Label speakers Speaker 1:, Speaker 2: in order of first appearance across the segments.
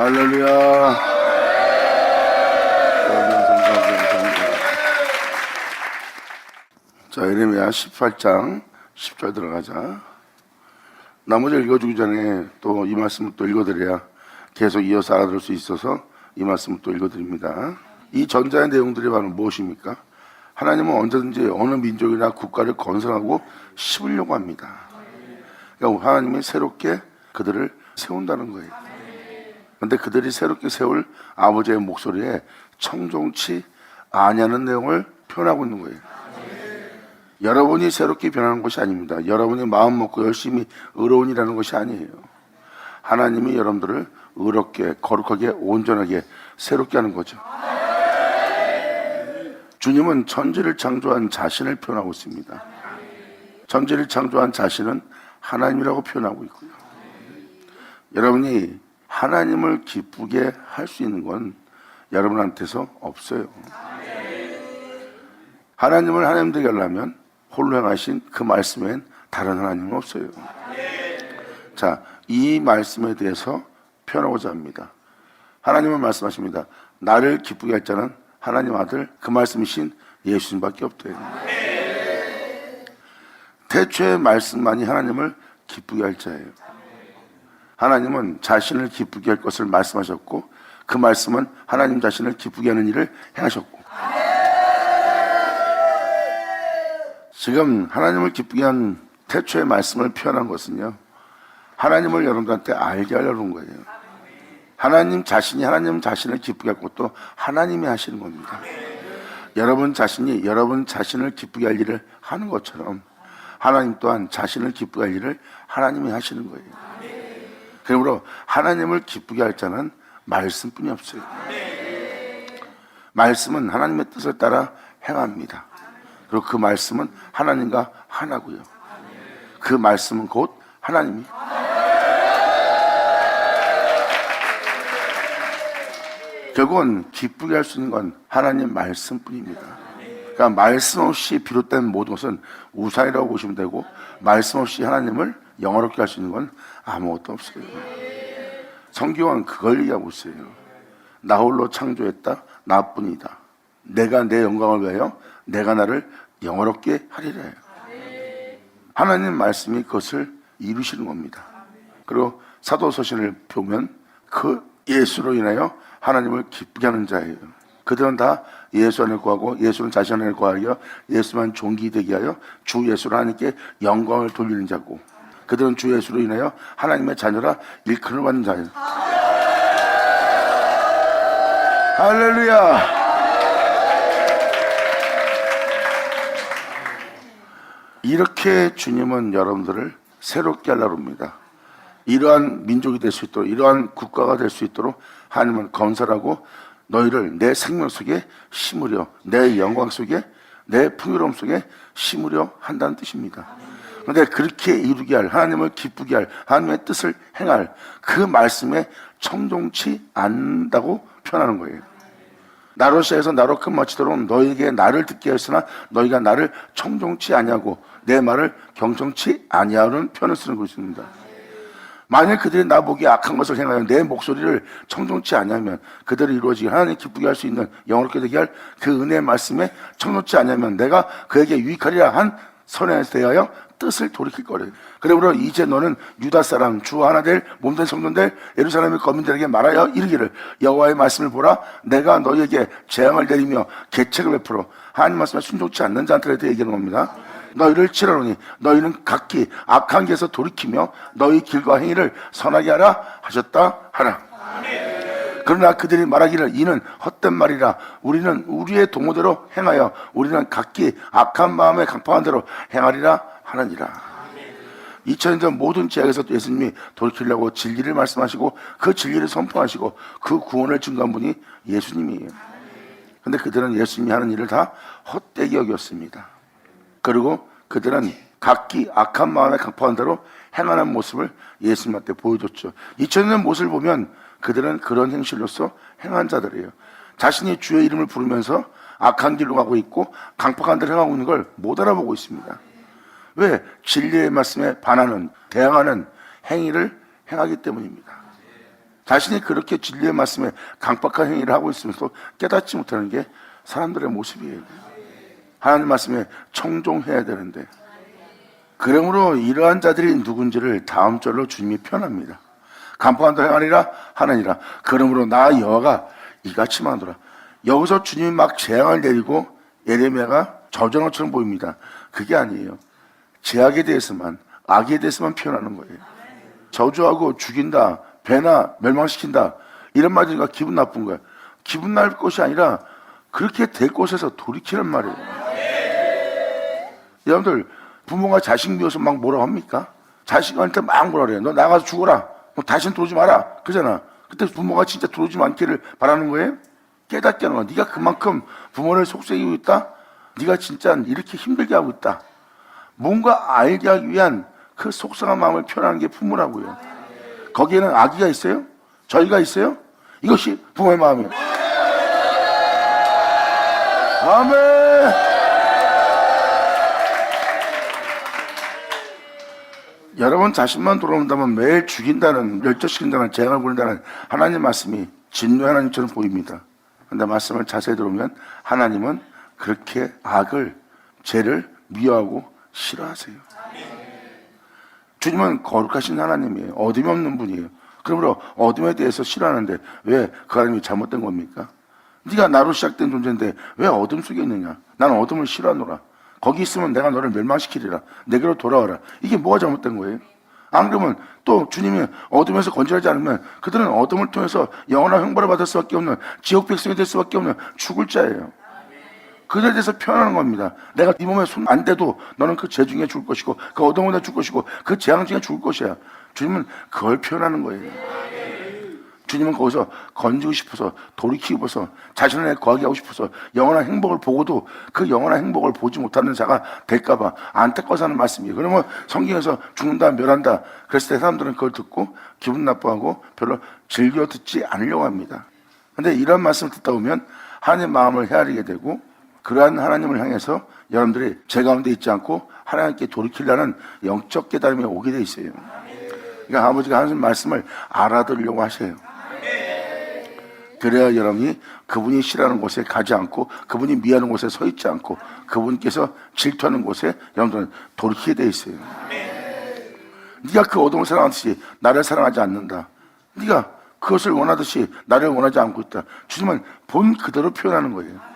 Speaker 1: 할렐루야. 자, 예레미야 18장 10절 들어가자. 나머지 읽어주기 전에 또 이 말씀을 또 읽어드려야 계속 이어서 알아들을 수 있어서 이 말씀을 또 읽어드립니다. 이 전자의 내용들이 바로 무엇입니까? 하나님은 언제든지 어느 민족이나 국가를 건설하고 씹으려고 합니다. 그러니까 하나님이 새롭게 그들을 세운다는 거예요. 그런데 그들이 새롭게 세울 아버지의 목소리에 청종치 아니하는 내용을 표현하고 있는 거예요. 여러분이 새롭게 변하는 것이 아닙니다. 여러분이 마음 먹고 열심히 의로운이라는 것이 아니에요. 하나님이 여러분들을 의롭게, 거룩하게, 온전하게, 새롭게 하는 거죠. 주님은 천지를 창조한 자신을 표현하고 있습니다. 천지를 창조한 자신은 하나님이라고 표현하고 있고요. 여러분이 하나님을 기쁘게 할 수 있는 건 여러분한테서 없어요. 하나님을 하나님 되게 하려면 홀로 행하신 그 말씀엔 다른 하나님은 없어요. 자, 이 말씀에 대해서 표현하고자 합니다. 하나님은 말씀하십니다. 나를 기쁘게 할 자는 하나님 아들 그 말씀이신 예수님밖에 없대요. 태초의 말씀만이 하나님을 기쁘게 할 자예요. 하나님은 자신을 기쁘게 할 것을 말씀하셨고 그 말씀은 하나님 자신을 기쁘게 하는 일을 행하셨고, 지금 하나님을 기쁘게 한 태초의 말씀을 표현한 것은요, 하나님을 여러분들한테 알게 하려는 거예요. 하나님 자신이 하나님 자신을 기쁘게 할 것도 하나님이 하시는 겁니다. 여러분 자신이 여러분 자신을 기쁘게 할 일을 하는 것처럼 하나님 또한 자신을 기쁘게 할 일을 하나님이 하시는 거예요. 그러므로 하나님을 기쁘게 할 자는 말씀뿐이 없어요. 말씀은 하나님의 뜻을 따라 행합니다. 그리고 그 말씀은 하나님과 하나고요. 그 말씀은 곧 하나님이. 결국은 기쁘게 할 수 있는 건 하나님 말씀뿐입니다. 그러니까 말씀 없이 비롯된 모든 것은 우상이라고 보시면 되고, 말씀 없이 하나님을 영화롭게 할 수 있는 건 아무것도 없어요. 성경은 그걸 얘기하고 있어요. 나 홀로 창조했다, 나뿐이다. 내가 내 영광을 위하여 내가 나를 영화롭게 하리라 해요. 하나님 말씀이 그것을 이루시는 겁니다. 그리고 사도서신을 보면 그 예수로 인하여 하나님을 기쁘게 하는 자예요. 그들은 다 예수 안을 구하고 예수는 자신 안을 구하여 예수만 존귀되게 하여 주 예수로 하나님께 영광을 돌리는 자고, 그들은 주 예수로 인하여 하나님의 자녀라 일컬음을 받는 자예요. 할렐루야. 이렇게 주님은 여러분들을 새롭게 하려고 합니다. 이러한 민족이 될 수 있도록, 이러한 국가가 될 수 있도록 하나님은 건설하고 너희를 내 생명 속에 심으려, 내 영광 속에, 내 풍요로움 속에 심으려 한다는 뜻입니다. 그런데 그렇게 이루게 할, 하나님을 기쁘게 할, 하나님의 뜻을 행할 그 말씀에 청종치 않는다고 표현하는 거예요. 나로 시작해서 나로 끝마치도록 너희에게 나를 듣게 하였으나 너희가 나를 청종치 아니하고 내 말을 경청치 아니하는 표현을 쓰는 것입니다. 만약 그들이 나보기에 악한 것을 행하여 내 목소리를 청종치 아니하면 그들을 이루어지게 하나님 기쁘게 할 수 있는 영원롭게 되게 할 그 은혜의 말씀에 청종치 아니하면 내가 그에게 유익하리라 한 선에 대하여 뜻을 돌이킬 거래요. 그러므로 이제 너는 유다 사람 주 하나 될 몸된 성도들 예루살렘의 거민들에게 말하여 이르기를 여호와의 말씀을 보라, 내가 너희에게 재앙을 내리며 계책을 베풀어. 하나님 말씀에 순종치 않는 자한테 대해 얘기하는 겁니다. 너희를 치라노니 너희는 각기 악한 길에서 돌이키며 너희 길과 행위를 선하게 하라 하셨다 하라. 그러나 그들이 말하기를 이는 헛된 말이라, 우리는 우리의 동호대로 행하여 우리는 각기 악한 마음에 강팍한 대로 행하리라 하느니라. 2000년 전 모든 지역에서 예수님이 돌이키려고 진리를 말씀하시고 그 진리를 선포하시고 그 구원을 증거한 분이 예수님이에요. 그런데 그들은 예수님이 하는 일을 다 헛되게 여겼습니다. 그리고 그들은 각기 악한 마음에 강팍한 대로 행하는 모습을 예수님한테 보여줬죠. 2000년 모습을 보면 그들은 그런 행실로서 행한 자들이에요. 자신이 주의 이름을 부르면서 악한 길로 가고 있고 강팍한 대로 행하고 있는 걸 못 알아보고 있습니다. 왜? 진리의 말씀에 반하는, 대항하는 행위를 행하기 때문입니다. 자신이 그렇게 진리의 말씀에 강박한 행위를 하고 있으면서 깨닫지 못하는 게 사람들의 모습이에요. 하나님 말씀에 청종해야 되는데, 그러므로 이러한 자들이 누군지를 다음 절로 주님이 표현합니다. 간파한다 행하리라 하느니라. 그러므로 나 여호와가 이같이 말하노라. 여기서 주님이 막 재앙을 내리고 예레미야가 저주하는 것처럼 보입니다. 그게 아니에요. 죄악에 대해서만, 악에 대해서만 표현하는 거예요. 저주하고 죽인다, 배나 멸망시킨다, 이런 말들이니까 기분 나쁜 거야. 기분 나쁠 것이 아니라 그렇게 될 곳에서 돌이키는 말이에요. 여러분들, 부모가 자식 미워서 막 뭐라고 합니까? 자식한테 막 뭐라 그래요. 너 나가서 죽어라, 너 다시는 들어오지 마라, 그러잖아. 그때 부모가 진짜 들어오지 않기를 바라는 거예요? 깨닫게 하는 거야. 네가 그만큼 부모를 속삭이고 있다, 네가 진짜 이렇게 힘들게 하고 있다, 뭔가 알게 하기 위한 그 속상한 마음을 표현하는 게 부모라고요. 거기에는 악의가 있어요? 저희가 있어요? 이것이 부모의 마음이에요. 아멘. 여러분 자신만 돌아온다면 매일 죽인다는, 멸절시킨다는, 재앙을 부린다는 하나님 말씀이 진노의 하나님처럼 보입니다. 그런데 말씀을 자세히 들어보면 하나님은 그렇게 악을, 죄를 미워하고 싫어하세요. 주님은 거룩하신 하나님이에요. 어둠이 없는 분이에요. 그러므로 어둠에 대해서 싫어하는데 왜 그 하나님이 잘못된 겁니까? 네가 나로 시작된 존재인데 왜 어둠 속에 있느냐? 나는 어둠을 싫어하노라. 거기 있으면 내가 너를 멸망시키리라. 내게로 돌아와라. 이게 뭐가 잘못된 거예요? 안 그러면 또 주님이 어둠에서 건져내지 않으면 그들은 어둠을 통해서 영원한 형벌을 받을 수밖에 없는, 지옥 백성이 될 수밖에 없는 죽을 자예요. 그들에 대해서 표현하는 겁니다. 내가 네 몸에 손 안 대도 너는 그 죄 중에 죽을 것이고, 그 어둠에 죽을 것이고, 그 재앙 중에 죽을 것이야. 주님은 그걸 표현하는 거예요. 주님은 거기서 건지고 싶어서, 돌이키고 싶어서, 자신을 거하게 하고 싶어서, 영원한 행복을 보고도 그 영원한 행복을 보지 못하는 자가 될까봐 안타까워서 하는 말씀이에요. 그러면 성경에서 죽는다, 멸한다 그랬을 때 사람들은 그걸 듣고 기분 나빠하고 별로 즐겨 듣지 않으려고 합니다. 그런데 이런 말씀을 듣다 보면 하나님의 마음을 헤아리게 되고, 그러한 하나님을 향해서 여러분들이 죄 가운데 있지 않고 하나님께 돌이키려는 영적 깨달음이 오게 돼 있어요. 그러니까 아버지가 하는 말씀을 알아들으려고 하세요. 그래야 여러분이 그분이 싫어하는 곳에 가지 않고, 그분이 미워하는 곳에 서 있지 않고, 그분께서 질투하는 곳에 여러분들은 돌이키게 돼 있어요. 네가 그 어둠을 사랑하듯이 나를 사랑하지 않는다, 네가 그것을 원하듯이 나를 원하지 않고 있다, 주님은 본 그대로 표현하는 거예요.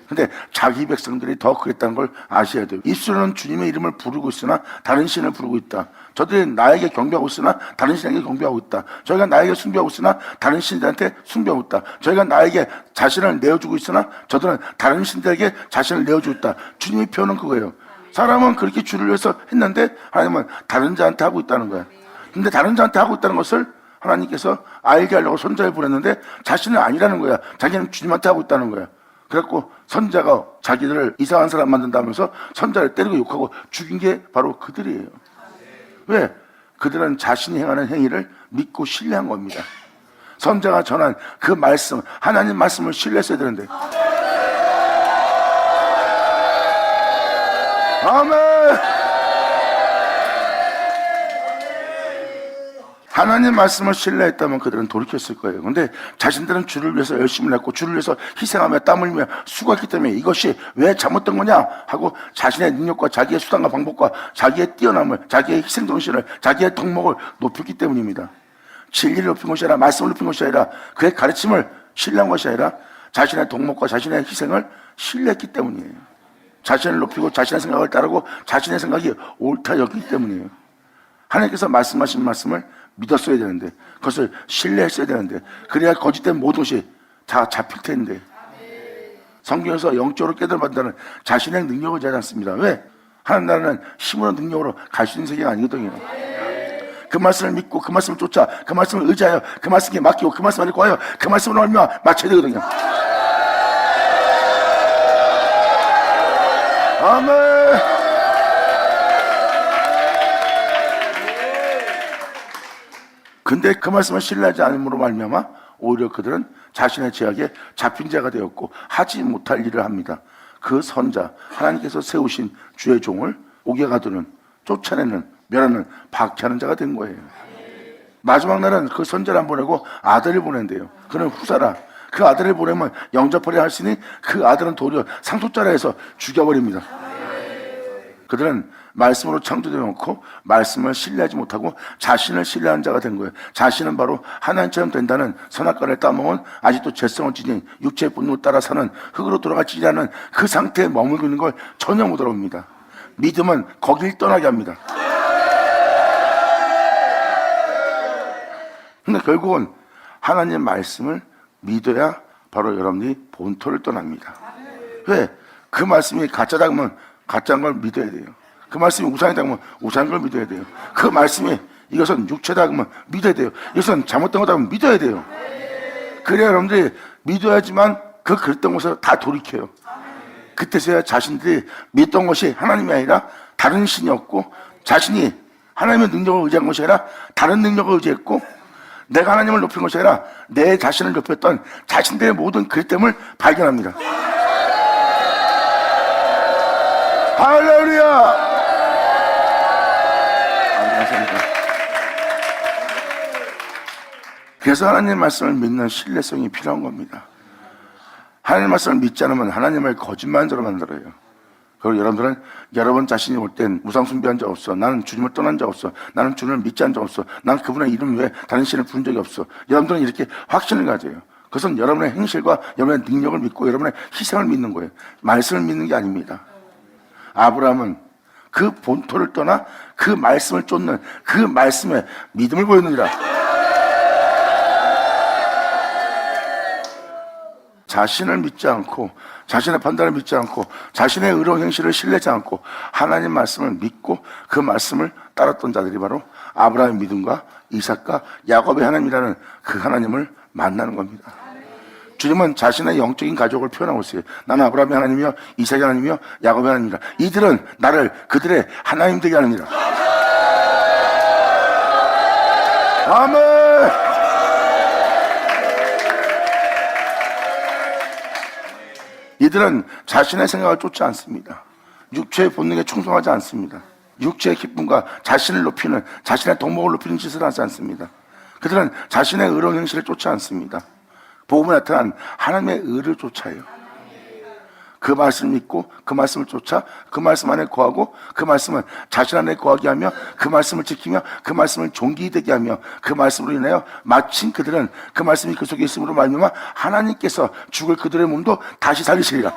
Speaker 1: 근데 자기 백성들이 더 그랬다는 걸 아셔야 돼요. 입술로는 주님의 이름을 부르고 있으나 다른 신을 부르고 있다. 저들이 나에게 경배하고 있으나 다른 신에게 경배하고 있다. 저희가 나에게 숭배하고 있으나 다른 신들한테 숭배하고 있다. 저희가 나에게 자신을 내어주고 있으나 저들은 다른 신들에게 자신을 내어주고 있다. 주님이 표현은 그거예요. 사람은 그렇게 주를 위해서 했는데 하나님은 다른 자한테 하고 있다는 거야. 근데 다른 자한테 하고 있다는 것을 하나님께서 알게 하려고 선자를 보냈는데 자신은 아니라는 거야. 자기는 주님한테 하고 있다는 거야. 그래갖고 선자가 자기들을 이상한 사람 만든다면서 선자를 때리고 욕하고 죽인 게 바로 그들이에요. 왜? 그들은 자신이 행하는 행위를 믿고 신뢰한 겁니다. 선자가 전한 그 말씀, 하나님 말씀을 신뢰했어야 되는데. 아멘. 하나님 말씀을 신뢰했다면 그들은 돌이켰을 거예요. 근데 자신들은 주를 위해서 열심을 했고, 주를 위해서 희생하며 땀 흘리며 수고했기 때문에 이것이 왜 잘못된 거냐 하고 자신의 능력과 자기의 수단과 방법과 자기의 뛰어남을, 자기의 희생정신을, 자기의 덕목을 높였기 때문입니다. 진리를 높인 것이 아니라, 말씀을 높인 것이 아니라, 그의 가르침을 신뢰한 것이 아니라 자신의 덕목과 자신의 희생을 신뢰했기 때문이에요. 자신을 높이고 자신의 생각을 따르고 자신의 생각이 옳다 여기기 때문이에요. 하나님께서 말씀하신 말씀을 믿었어야 되는데, 그것을 신뢰했어야 되는데, 그래야 거짓된 모든 것이 다 잡힐 텐데. 성경에서 영적으로 깨달아받는다는 자신의 능력을 제하지 않습니다. 왜? 하나님 나라는 힘으로 능력으로 갈 수 있는 세계가 아니거든요. 그 말씀을 믿고 그 말씀을 쫓아 그 말씀을 의지하여 그 말씀에 맡기고 그 말씀을 구하여 그 말씀을 얼마 맞춰야 되거든요. 아멘. 근데 그 말씀을 신뢰하지 않음으로 말미암아 오히려 그들은 자신의 죄악에 잡힌 자가 되었고 하지 못할 일을 합니다. 그 선자, 하나님께서 세우신 주의 종을 옥에 가두는, 쫓아내는, 멸하는, 박해하는 자가 된 거예요. 마지막 날은 그 선자를 안 보내고 아들을 보낸대요. 그는 후사라. 그 아들을 보내면 영접하려 하시니 그 아들은 도리어 상속자라 해서 죽여버립니다. 그들은 말씀으로 창조되어 놓고 말씀을 신뢰하지 못하고 자신을 신뢰한 자가 된 거예요. 자신은 바로 하나님처럼 된다는 선악과를 따먹은 아직도 죄성을 지닌 육체의 본능을 따라 사는 흙으로 돌아가지 않은 그 상태에 머물고 있는 걸 전혀 못 알아봅니다. 믿음은 거길 떠나게 합니다. 근데 결국은 하나님의 말씀을 믿어야 바로 여러분이 본토를 떠납니다. 왜? 그 말씀이 가짜다 그러면 가짜인 걸 믿어야 돼요. 그 말씀이 우상이다 그러면 우상인 걸 믿어야 돼요. 그 말씀이 이것은 육체다 그러면 믿어야 돼요. 이것은 잘못된 거다 그러면 믿어야 돼요. 그래야 여러분들이 믿어야지만 그 그랬던 것을 다 돌이켜요. 그때서야 자신들이 믿던 것이 하나님이 아니라 다른 신이었고, 자신이 하나님의 능력을 의지한 것이 아니라 다른 능력을 의지했고, 내가 하나님을 높인 것이 아니라 내 자신을 높였던 자신들의 모든 그릇됨을 발견합니다. 할렐루야! 감사합니다. 그래서 하나님의 말씀을 믿는 신뢰성이 필요한 겁니다. 하나님의 말씀을 믿지 않으면 하나님을 거짓말자로 만들어요. 그리고 여러분들은 여러분 자신이 올 땐 우상 숭배한 적 없어. 나는 주님을 떠난 적 없어. 나는 주님을 믿지 않은 적 없어. 나는 그분의 이름 외에 다른 신을 부른 적이 없어. 여러분들은 이렇게 확신을 가져요. 그것은 여러분의 행실과 여러분의 능력을 믿고 여러분의 희생을 믿는 거예요. 말씀을 믿는 게 아닙니다. 아브라함은 그 본토를 떠나 그 말씀을 쫓는 그 말씀에 믿음을 보였느니라. 자신을 믿지 않고 자신의 판단을 믿지 않고 자신의 의로운 행실을 신뢰하지 않고 하나님 말씀을 믿고 그 말씀을 따랐던 자들이 바로 아브라함의 믿음과 이삭과 야곱의 하나님이라는 그 하나님을 만나는 겁니다. 주님은 자신의 영적인 가족을 표현하고 있어요. 나는 아브라함의 하나님이요 이삭의 하나님이요 야곱의 하나님이라. 이들은 나를 그들의 하나님 되게 하느니라. 아멘. 이들은 자신의 생각을 쫓지 않습니다. 육체의 본능에 충성하지 않습니다. 육체의 기쁨과 자신을 높이는, 자신의 덕목을 높이는 짓을 하지 않습니다. 그들은 자신의 의로운 행실을 쫓지 않습니다. 복음에 나타난 하나님의 의를 쫓아요. 그 말씀을 믿고 그 말씀을 쫓아 그 말씀 안에 거하고 그 말씀은 자신 안에 거하게 하며 그 말씀을 지키며 그 말씀을 존귀히 되게 하며 그 말씀으로 인하여 마침 그들은 그 말씀이 그 속에 있음으로 말미암아 하나님께서 죽을 그들의 몸도 다시 살리시리라.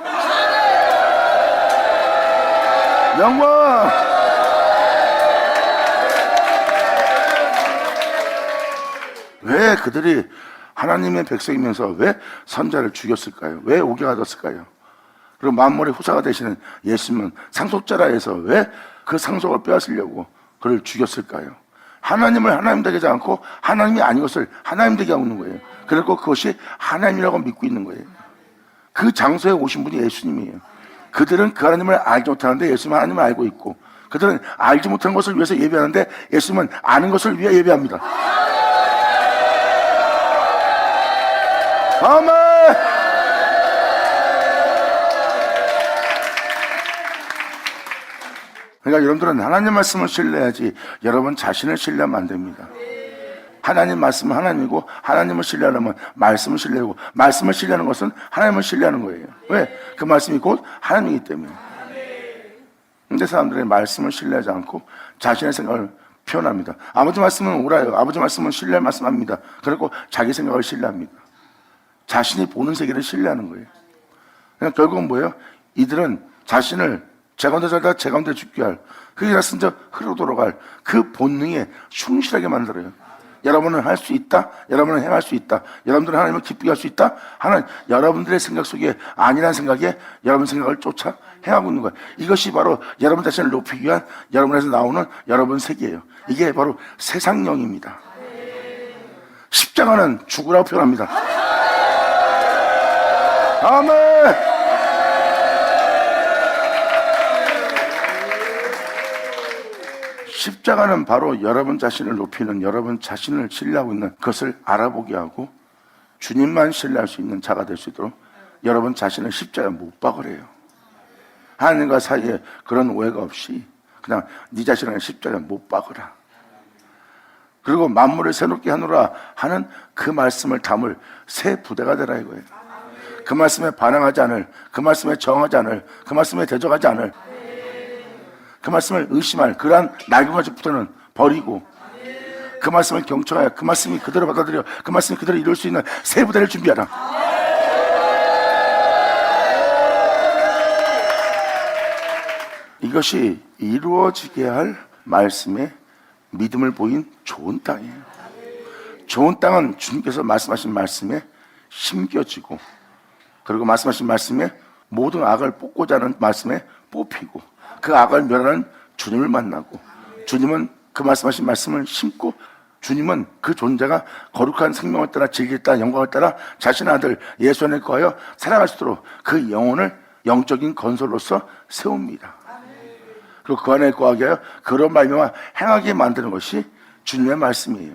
Speaker 1: 영광! 왜 그들이 하나님의 백성이면서 왜 선자를 죽였을까요? 왜 오게 하셨을까요? 그리고 만물의 후사가 되시는 예수님은 상속자라 해서 왜 그 상속을 빼앗으려고 그를 죽였을까요? 하나님을 하나님 되게 하지 않고 하나님이 아닌 것을 하나님 되게 하고 있는 거예요. 그리고 그것이 하나님이라고 믿고 있는 거예요. 그 장소에 오신 분이 예수님이에요. 그들은 그 하나님을 알지 못하는데 예수님은 하나님을 알고 있고, 그들은 알지 못하는 것을 위해서 예배하는데 예수님은 아는 것을 위해 예배합니다. 아멘! 그러니까 여러분들은 하나님 말씀을 신뢰해야지 여러분 자신을 신뢰하면 안 됩니다. 하나님 말씀은 하나님이고 하나님을 신뢰하려면 말씀을 신뢰하고 말씀을 신뢰하는 것은 하나님을 신뢰하는 거예요. 왜? 그 말씀이 곧 하나님이기 때문에. 근데 사람들이 말씀을 신뢰하지 않고 자신의 생각을 표현합니다. 아버지 말씀은 옳아요. 아버지 말씀은 신뢰할 말씀합니다. 그리고 자기 생각을 신뢰합니다. 자신이 보는 세계를 신뢰하는 거예요. 그러니까 결국은 뭐예요? 이들은 자신을 제 가운데 살다 제 가운데 죽게 할, 그게 진짜 흐르고 돌아갈 그 본능에 충실하게 만들어요. 여러분은 할 수 있다. 여러분은 행할 수 있다. 여러분들은 하나님을 기쁘게 할 수 있다. 하나님, 여러분들의 생각 속에 아니라는 생각에 여러분 생각을 쫓아 행하고 있는 거예요. 이것이 바로 여러분 자신을 높이기 위한 여러분에서 나오는 여러분 세계예요. 이게 바로 세상령입니다. 십자가는 죽으라고 표현합니다. 아멘! 십자가는 바로 여러분 자신을 높이는, 여러분 자신을 신뢰하고 있는 것을 알아보게 하고 주님만 신뢰할 수 있는 자가 될 수 있도록 여러분 자신을 십자가에 못 박으래요. 하나님과 사이에 그런 오해가 없이 그냥 네 자신을 십자가에 못 박으라. 그리고 만물을 새롭게 하노라 하는 그 말씀을 담을 새 부대가 되라 이거예요. 그 말씀에 반항하지 않을, 그 말씀에 정하지 않을, 그 말씀에 대적하지 않을, 그 말씀을 의심할 그러한 날개가지부터는 버리고, 그 말씀을 경청하여 그 말씀이 그대로 받아들여 그 말씀이 그대로 이룰 수 있는 새 부대를 준비하라. 이것이 이루어지게 할 말씀에 믿음을 보인 좋은 땅이에요. 좋은 땅은 주님께서 말씀하신 말씀에 심겨지고, 그리고 말씀하신 말씀에 모든 악을 뽑고자 하는 말씀에 뽑히고, 그 악을 멸하는 주님을 만나고, 주님은 그 말씀하신 말씀을 심고, 주님은 그 존재가 거룩한 생명을 따라 진리를 따라 영광을 따라 자신의 아들 예수 안에 거하여 살아갈 수 있도록 그 영혼을 영적인 건설로서 세웁니다. 그리고 그 안에 거하게 하여 그런 말미암아 행하게 만드는 것이 주님의 말씀이에요.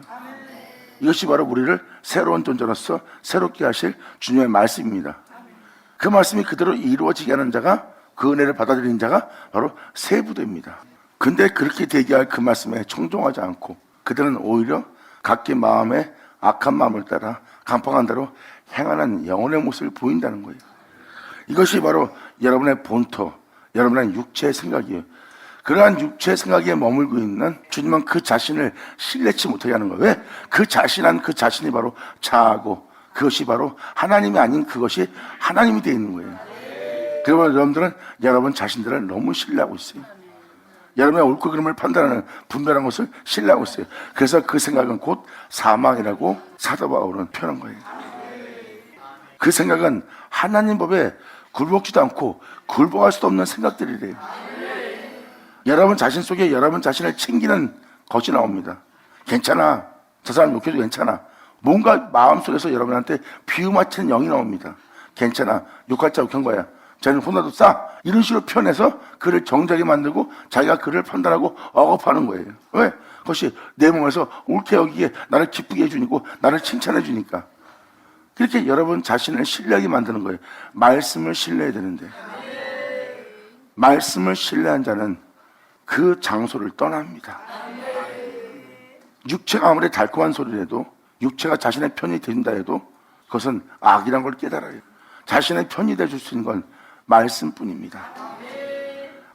Speaker 1: 이것이 바로 우리를 새로운 존재로서 새롭게 하실 주님의 말씀입니다. 그 말씀이 그대로 이루어지게 하는 자가, 그 은혜를 받아들이는 자가 바로 새 부대입니다. 근데 그렇게 되게 할 그 말씀에 청종하지 않고 그들은 오히려 각기 마음에 악한 마음을 따라 강팍한 대로 행하는 영혼의 모습을 보인다는 거예요. 이것이 바로 여러분의 본토, 여러분의 육체의 생각이에요. 그러한 육체의 생각에 머물고 있는 주님은 그 자신을 신뢰치 못하게 하는 거예요. 왜? 그 자신이 바로 자아고, 그것이 바로 하나님이 아닌 그것이 하나님이 되어 있는 거예요. 그러면 여러분들은 여러분 자신들을 너무 신뢰하고 있어요. 여러분의 옳고 그름을 판단하는 분별한 것을 신뢰하고 있어요. 그래서 그 생각은 곧 사망이라고 사도 바울은 표현한 거예요. 그 생각은 하나님 법에 굴복지도 않고 굴복할 수도 없는 생각들이래요. 여러분 자신 속에 여러분 자신을 챙기는 것이 나옵니다. 괜찮아, 저 사람 욕해도 괜찮아. 뭔가 마음속에서 여러분한테 비유맞히는 영이 나옵니다. 괜찮아, 욕할 자 욕한 거야, 쟤는 혼나도 싸, 이런 식으로 표현해서 그를 정죄하게 만들고 자기가 그를 판단하고 억압하는 거예요. 왜? 그것이 내 몸에서 옳게 여기게 나를 기쁘게 해주니까, 나를 칭찬해 주니까. 그렇게 여러분 자신을 신뢰하게 만드는 거예요. 말씀을 신뢰해야 되는데, 말씀을 신뢰한 자는 그 장소를 떠납니다. 육체가 아무리 달콤한 소리를 해도, 육체가 자신의 편이 된다 해도 그것은 악이란 걸 깨달아요. 자신의 편이 돼줄 수 있는 건 말씀뿐입니다.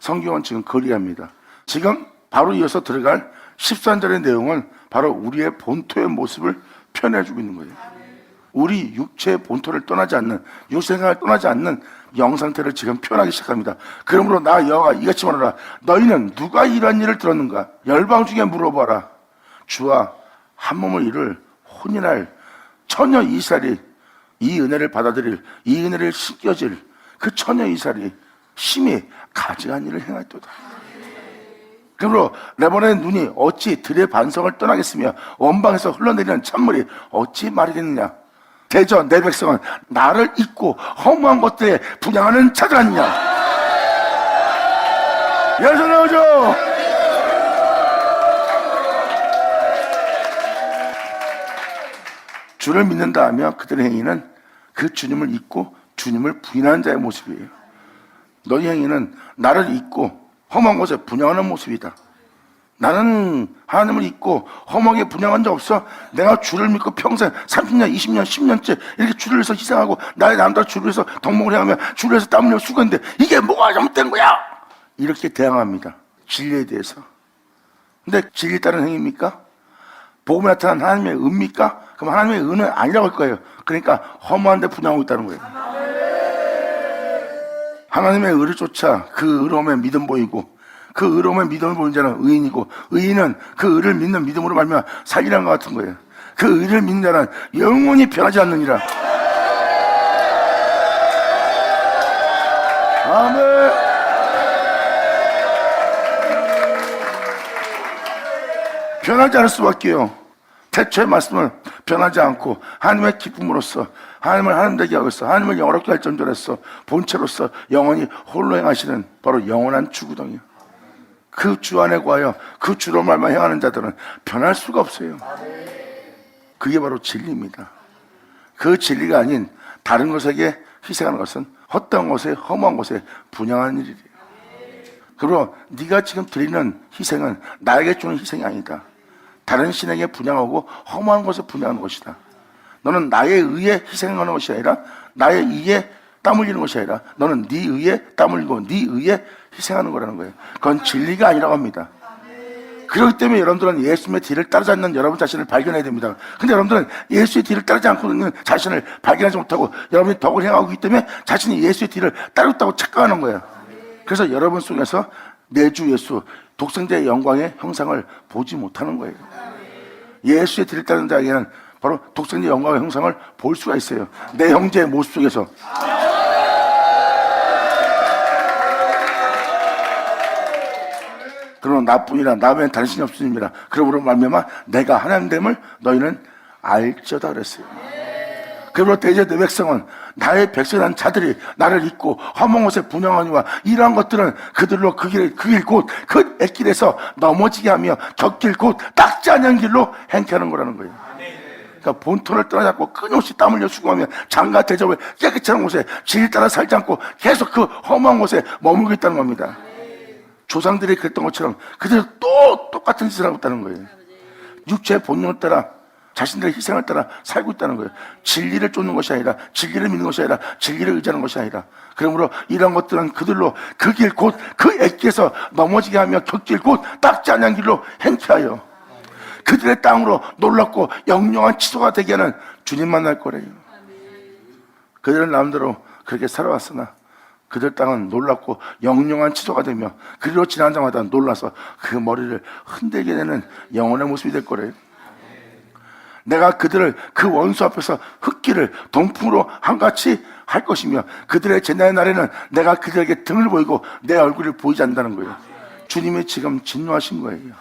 Speaker 1: 성경은 지금 거리합니다. 지금 바로 이어서 들어갈 13절의 내용은 바로 우리의 본토의 모습을 표현해주고 있는 거예요. 우리 육체의 본토를 떠나지 않는, 육생활을 떠나지 않는 영상태를 지금 표현하기 시작합니다. 그러므로 나 여호와가 이같이 말하라. 너희는 누가 이러한 일을 들었는가? 열방 중에 물어봐라. 주와 한 몸을 이룰 혼인할 처녀 이스라엘이 이 은혜를 받아들일, 이 은혜를 씻겨질 그 처녀 이스라엘이 심히 가증한 일을 행하였도다. 그러므로 레바논의 눈이 어찌 들의 반성을 떠나겠으며 원방에서 흘러내리는 찬물이 어찌 마르겠느냐? 대저 내 백성은 나를 잊고 허무한 것들에 분양하는 자들 아니냐? 열서 나오죠. 주를 믿는다 하며 그들의 행위는 그 주님을 잊고 주님을 부인하는 자의 모습이에요. 너희 행위는 나를 잊고 험한 것에 분양하는 모습이다. 나는 하나님을 잊고 험하게 분양한 적 없어. 내가 주를 믿고 평생 30년, 20년, 10년째 이렇게 주를 위해서 희생하고 나의 남들 주를 위해서 덕목을 해가며 주를 위해서 땀 흘려 수고했는데 이게 뭐가 잘못된 거야? 이렇게 대항합니다. 진리에 대해서. 근데 진리 따른 행위입니까? 복음에 나타난 하나님의 은입니까? 그럼 하나님의 은은 아니라고 할 거예요. 그러니까 허무한 데 분양하고 있다는 거예요. 하나님의 의를 쫓아 그 의로움에 믿음 보이고, 그 의로움에 믿음을 보이는 자는 의인이고, 의인은 그 의를 믿는 믿음으로 말미암아 살리라는 것 같은 거예요. 그 의를 믿는 자는 영원히 변하지 않느니라. 아멘. 변하지 않을 수밖에요. 태초의 말씀을 변하지 않고 하나님의 기쁨으로써 하나님을 하나님 되게 하고 있어, 하나님을 영원하게 할 존재로서 본체로서 영원히 홀로 행하시는 바로 영원한 주구덩이요. 그 주 안에 거하여 그 주로 말만 행하는 자들은 변할 수가 없어요. 그게 바로 진리입니다. 그 진리가 아닌 다른 것에게 희생하는 것은 헛된 것에, 허무한 것에 분양하는 일이에요. 그리고 네가 지금 드리는 희생은 나에게 주는 희생이 아니다. 다른 신에게 분양하고 허무한 것에 분양하는 것이다. 너는 나에 의해 희생하는 것이 아니라 나의 의에 땀 흘리는 것이 아니라 너는 네 의에 땀 흘리고 네 의에 희생하는 거라는 거예요. 그건 진리가 아니라고 합니다. 그렇기 때문에 여러분들은 예수님의 뒤를 따르지 않는 여러분 자신을 발견해야 됩니다. 근데 여러분들은 예수의 뒤를 따르지 않고 있는 자신을 발견하지 못하고 여러분이 덕을 행하고 있기 때문에 자신이 예수의 뒤를 따르겠다고 착각하는 거예요. 그래서 여러분 속에서 내 주 예수 독생자의 영광의 형상을 보지 못하는 거예요. 예수의 뒤를 따르는 자에게는 바로 독생자의 영광의 형상을 볼 수가 있어요. 내 형제의 모습 속에서. 그러나 나뿐이라 나 외엔 다른 신이 없으니라. 그러므로 말미암아 내가 하나님 됨을 너희는 알지어다 그랬어요. 그러므로 대제 내 백성은 나의 백성이란 자들이 나를 잊고 허망한 것에 분양하니와 이러한 것들은 그들로 그 길 곧 그 액길에서 넘어지게 하며 곁길 곧 닦지 않은 길로 행케하는 거라는 거예요. 그러니까 본토를 떠나잡고 끊임없이 땀 흘려 수고하며 장가 대접을 깨끗이 하는 곳에 질 따라 살지 않고 계속 그 허망한 곳에 머물고 있다는 겁니다. 조상들이 그랬던 것처럼 그들은 또 똑같은 짓을 하고 있다는 거예요. 육체의 본능을 따라 자신들의 희생을 따라 살고 있다는 거예요. 진리를 쫓는 것이 아니라, 진리를 믿는 것이 아니라, 진리를 의지하는 것이 아니라. 그러므로 이런 것들은 그들로 그 길 곧 그 액기에서 넘어지게 하며 곁길 곧 닦지 않은 길로 행케하여 그들의 땅으로 놀랍고 영영한 치소가 되게 하는 주님 만날 거래요. 그들은 나름대로 그렇게 살아왔으나 그들 땅은 놀랍고 영영한 치소가 되며 그리로 지난 자마다 놀라서 그 머리를 흔들게 되는 영혼의 모습이 될 거래요. 내가 그들을 그 원수 앞에서 흙기를 동풍으로 한같이 할 것이며 그들의 재난의 날에는 내가 그들에게 등을 보이고 내 얼굴을 보이지 않는다는 거예요. 주님이 지금 진노하신 거예요.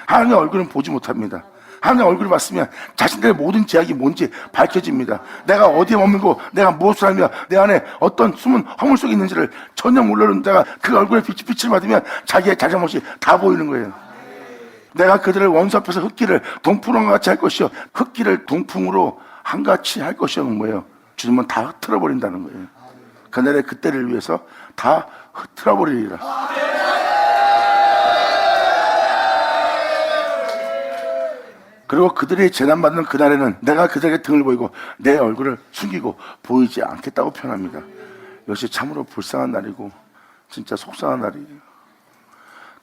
Speaker 1: 하나님의 얼굴은 보지 못합니다. 하나님의 얼굴을 봤으면 자신들의 모든 죄악이 뭔지 밝혀집니다. 내가 어디에 머물고 내가 무엇을 하며 내 안에 어떤 숨은 허물 속에 있는지를 전혀 모르는 자가 그 얼굴에 빛을 받으면 자기의 잘잘못이 다 보이는 거예요. 내가 그들을 원수 앞에서 흙기를 동풍으로 한같이 할 것이요 흙기를 동풍으로 한같이 할 것이요 뭐예요? 주님은 다 흐트러버린다는 거예요. 그날의 그때를 위해서 다 흐트러버리리라. 그리고 그들이 재난받는 그날에는 내가 그들에게 등을 보이고 내 얼굴을 숨기고 보이지 않겠다고 표현합니다. 이것이 참으로 불쌍한 날이고 진짜 속상한 날이에요.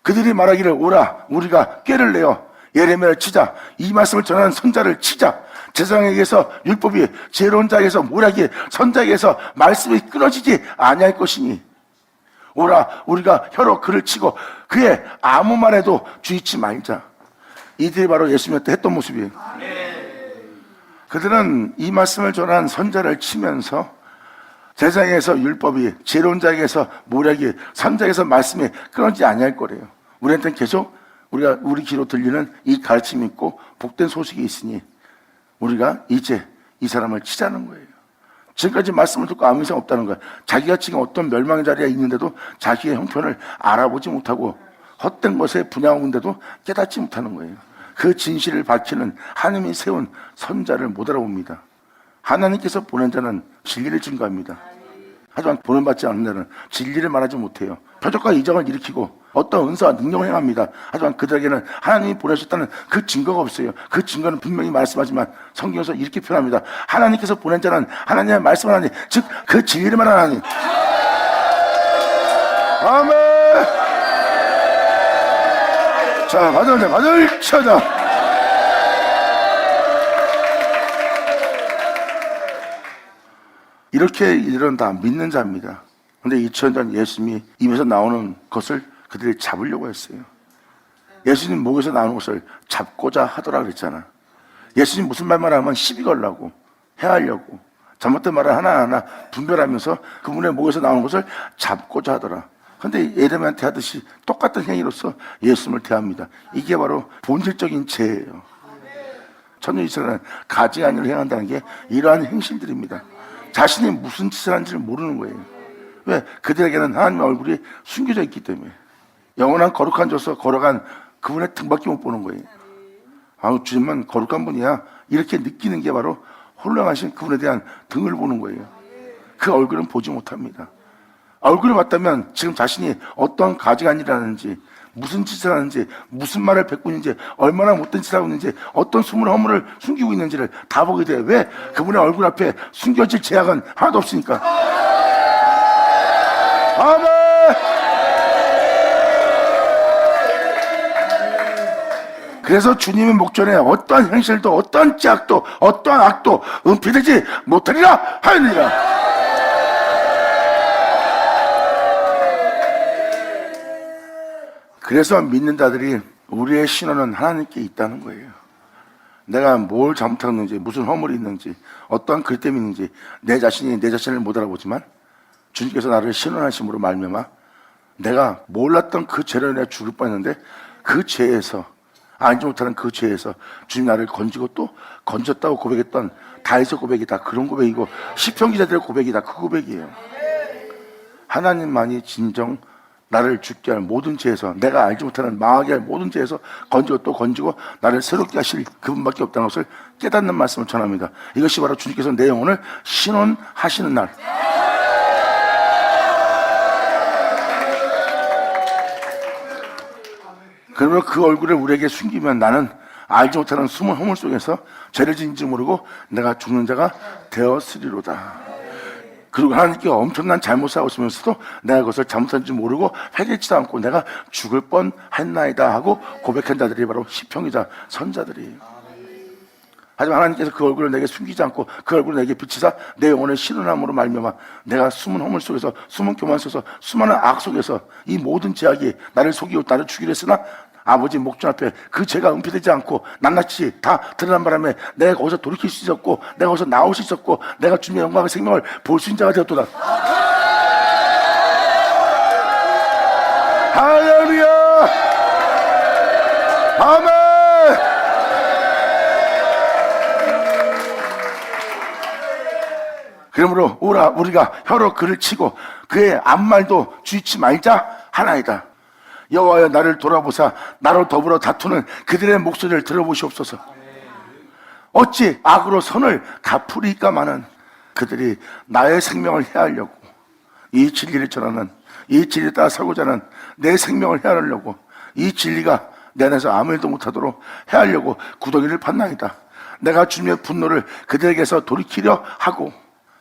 Speaker 1: 그들이 말하기를 오라 우리가 꾀를 내어 예레미야를 치자 이 말씀을 전하는 선자를 치자 제사장에게서 율법이 지혜로운 자에게서 모략이 선자에게서 말씀이 끊어지지 아니할 것이니 오라 우리가 혀로 그를 치고 그의 아무 말에도 주의치 말자. 이들이 바로 예수님 때 했던 모습이에요. 그들은 이 말씀을 전한 선자를 치면서 제사장에게서 율법이 지혜로운 자에게서 모략이 선자에게서 말씀이 끊어지지 아니할 거래요. 우리한테는 계속 우리 귀로 들리는 이 가르침이 있고 복된 소식이 있으니 우리가 이제 이 사람을 치자는 거예요. 지금까지 말씀을 듣고 아무 이상 없다는 거예요. 자기가 지금 어떤 멸망의 자리에 있는데도 자기의 형편을 알아보지 못하고 헛된 것에 분양하고 있는데도 깨닫지 못하는 거예요. 그 진실을 밝히는 하나님이 세운 선자를 못 알아봅니다. 하나님께서 보낸 자는 진리를 증거합니다. 하지만 보낸받지 않는 자는 진리를 말하지 못해요. 표적과 이적을 일으키고 어떤 은사와 능력을 행합니다. 하지만 그들에게는 하나님이 보내셨다는 그 증거가 없어요. 그 증거는 분명히 말씀하지만 성경에서 이렇게 표현합니다. 하나님께서 보낸 자는 하나님의 말씀을 하니 즉 그 진리를 말하니 아멘. 자, 받을 쳐자. 이렇게 이들은 다 믿는 자입니다. 그런데 2000년 전 예수님이 입에서 나오는 것을 그들이 잡으려고 했어요. 예수님 목에서 나오는 것을 잡고자 하더라 그랬잖아. 예수님 무슨 말만 하면 시비 걸라고 해하려고 잘못된 말을 하나하나 분별하면서 그분의 목에서 나오는 것을 잡고자 하더라. 그런데 예레미야한테 하듯이 똑같은 행위로서 예수님을 대합니다. 이게 바로 본질적인 죄예요. 천년 이스라엘은 가증 아니를 행한다는 게 이러한 행실들입니다. 자신이 무슨 짓을 하는지를 모르는 거예요. 왜? 그들에게는 하나님의 얼굴이 숨겨져 있기 때문에. 영원한 거룩한 곳에서 걸어간 그분의 등밖에 못 보는 거예요. 아우 주님은 거룩한 분이야 이렇게 느끼는 게 바로 홀령하신 그분에 대한 등을 보는 거예요. 그 얼굴은 보지 못합니다. 얼굴을 봤다면 지금 자신이 어떠한 가증한 일을 하는지 무슨 짓을 하는지, 무슨 말을 뱉고 있는지, 얼마나 못된 짓을 하고 있는지, 어떤 숨을 허물을 숨기고 있는지를 다 보게 돼요. 왜? 그분의 얼굴 앞에 숨겨질 제약은 하나도 없으니까. 아멘. 그래서 주님의 목전에 어떠한 행실도, 어떠한 제약도, 어떠한 악도 은폐되지 못하리라 하였느니라. 그래서 믿는 자들이 우리의 신원은 하나님께 있다는 거예요. 내가 뭘 잘못했는지, 무슨 허물이 있는지, 어떠한 그릇됨이 있는지 내 자신이 내 자신을 못 알아보지만 주님께서 나를 신원하심으로 말미암아 내가 몰랐던 그 죄로 내가 죽을 뻔했는데 그 죄에서, 알지 못하는 그 죄에서 주님 나를 건지고 또 건졌다고 고백했던 다윗의 고백이다. 그런 고백이고 시편 기자들의 고백이다. 그 고백이에요. 하나님만이 진정 나를 죽게 할 모든 죄에서, 내가 알지 못하는 망하게 할 모든 죄에서 건지고 또 건지고 나를 새롭게 하실 그분밖에 없다는 것을 깨닫는 말씀을 전합니다. 이것이 바로 주님께서 내 영혼을 신원하시는 날. 그러면 그 얼굴을 우리에게 숨기면 나는 알지 못하는 숨은 허물 속에서 죄를 지은지 모르고 내가 죽는 자가 되었으리로다. 그리고 하나님께 엄청난 잘못을 하고 있으면서도 내가 그것을 잘못한지 모르고 회개치도 않고 내가 죽을 뻔했나이다 하고 고백한 자들이 바로 시편기자 선자들이에요. 하지만 하나님께서 그 얼굴을 내게 숨기지 않고 그 얼굴을 내게 비치사 내 영혼을 신원함으로 말미암아 내가 숨은 허물 속에서, 숨은 교만 속에서, 수많은 악 속에서 이 모든 죄악이 나를 속이고 나를 죽이려 했으나 아버지 목전 앞에 그 죄가 은폐되지 않고 낱낱이 다 드러난 바람에 내가 거기서 돌이킬 수 있었고, 내가 거기서 나올 수 있었고, 내가 주님의 영광의 생명을 볼 수 있는 자가 되었도다. 할렐루야. 아멘. 그러므로 오라 우리가 혀로 그를 치고 그의 앞말도 주의치 말자 하나이다. 여호와여 나를 돌아보사 나로 더불어 다투는 그들의 목소리를 들어보시옵소서. 어찌 악으로 선을 갚으리까마는 그들이 나의 생명을 해하려고, 이 진리를 전하는, 이 진리에 따라 살고자 하는 내 생명을 해하려고, 이 진리가 내 안에서 아무 일도 못하도록 해하려고 구덩이를 팠나이다. 내가 주님의 분노를 그들에게서 돌이키려 하고,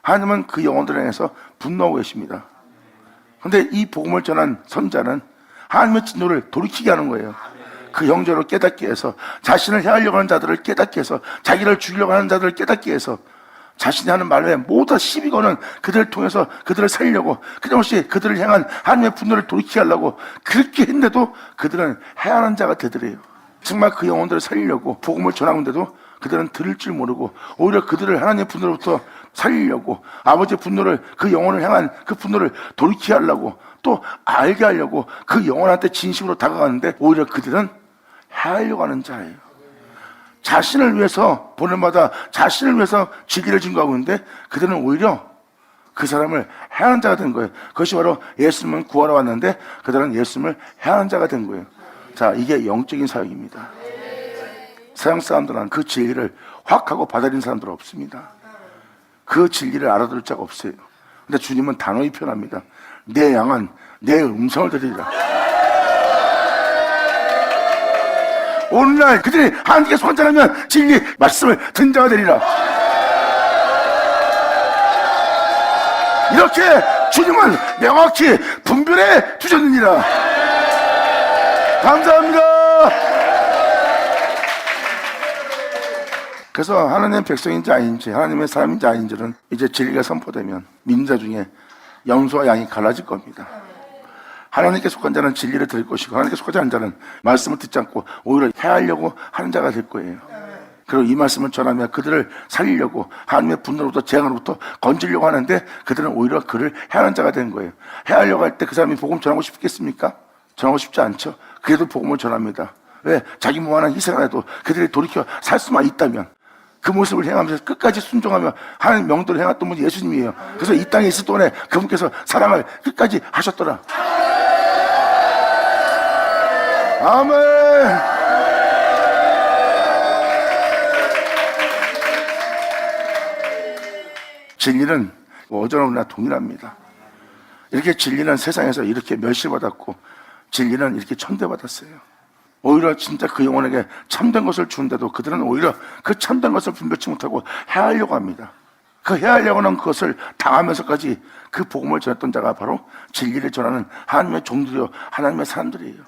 Speaker 1: 하나님은 그 영혼들을 향해서 분노하고 계십니다. 그런데 이 복음을 전한 선자는 하나님의 진노를 돌이키게 하는 거예요. 그 형제를 깨닫게 해서, 자신을 해하려고 하는 자들을 깨닫게 해서, 자기를 죽이려고 하는 자들을 깨닫게 해서, 자신이 하는 말에 모두 시비 거는 그들을 통해서 그들을 살리려고, 끊임없이 그들을 향한 하나님의 분노를 돌이키게 하려고 그렇게 했는데도 그들은 해하는 자가 되더래요. 정말 그 영혼들을 살리려고 복음을 전하는데도 그들은 들을 줄 모르고 오히려 그들을 하나님의 분노로부터 살리려고, 아버지의 분노를, 그 영혼을 향한 그 분노를 돌이키게 하려고, 또 알게 하려고 그 영혼한테 진심으로 다가가는데 오히려 그들은 해하려고 하는 자예요. 자신을 위해서 보냄마다 자신을 위해서 진리를 증거하고 있는데 그들은 오히려 그 사람을 해하는 자가 된 거예요. 그것이 바로 예수님은 구하러 왔는데 그들은 예수님을 해하는 자가 된 거예요. 자, 이게 영적인 사역입니다. 서양 사람들은 그 진리를 확 하고 받아들인 사람들은 없습니다. 그 진리를 알아들을 자가 없어요. 근데 주님은 단호히 표현합니다. 내 양은 내 음성을 들으리라. 오늘날 그들이 하나님께 손자라면 진리 말씀을 듣는 자가 되리라. 이렇게 주님은 명확히 분별해 주셨느니라. 감사합니다. 그래서 하나님의 백성인지 아닌지, 하나님의 사람인지 아닌지는 이제 진리가 선포되면 민자 중에 염소와 양이 갈라질 겁니다. 하나님께 속한 자는 진리를 들을 것이고 하나님께 속하지 않은 자는 말씀을 듣지 않고 오히려 해하려고 하는 자가 될 거예요. 그리고 이 말씀을 전하며 그들을 살리려고 하나님의 분노로부터 재앙으로부터 건지려고 하는데 그들은 오히려 그를 해하는 자가 된 거예요. 해하려고 할 때 그 사람이 복음 전하고 싶겠습니까? 전하고 싶지 않죠. 그래도 복음을 전합니다. 왜? 자기 무한한 희생을 해도 그들이 돌이켜 살 수만 있다면 그 모습을 행하면서 끝까지 순종하며 하나님 명도를 행했던 분이 예수님이에요. 그래서 이 땅에 있을 동안에 그분께서 사랑을 끝까지 하셨더라. 아멘. 진리는 어제나 오늘나 동일합니다. 이렇게 진리는 세상에서 이렇게 멸시받았고 진리는 이렇게 천대받았어요. 오히려 진짜 그 영혼에게 참된 것을 주는데도 그들은 오히려 그 참된 것을 분별치 못하고 해하려고 합니다. 그 해하려고 하는 그것을 당하면서까지 그 복음을 전했던 자가 바로 진리를 전하는 하나님의 종들이요 하나님의 사람들이에요.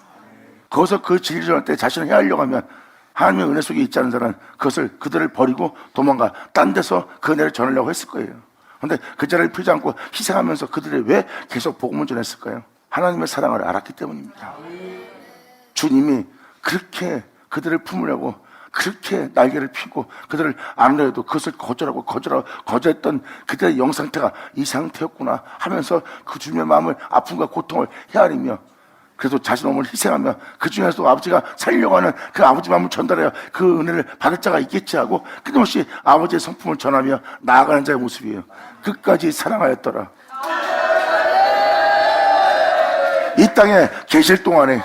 Speaker 1: 거기서 그 진리를 전할 때 자신을 해하려고 하면 하나님의 은혜 속에 있지 않은 자는 그것을 그들을 버리고 도망가 딴 데서 그 은혜를 전하려고 했을 거예요. 그런데 그 자리를 피지 않고 희생하면서 그들이 왜 계속 복음을 전했을까요? 하나님의 사랑을 알았기 때문입니다. 주님이 그렇게 그들을 품으려고 그렇게 날개를 펴고 그들을 안으려도 그것을 거절했던 그들의 영 상태가 이 상태였구나 하면서 그 주님의 마음을 아픔과 고통을 헤아리며 그래도 자신의 몸을 희생하며 그 중에서도 아버지가 살려고 하는 그 아버지 마음을 전달해야 그 은혜를 받을 자가 있겠지 하고 끊임없이 아버지의 성품을 전하며 나아가는 자의 모습이에요. 끝까지 사랑하였더라. 이 땅에 계실 동안에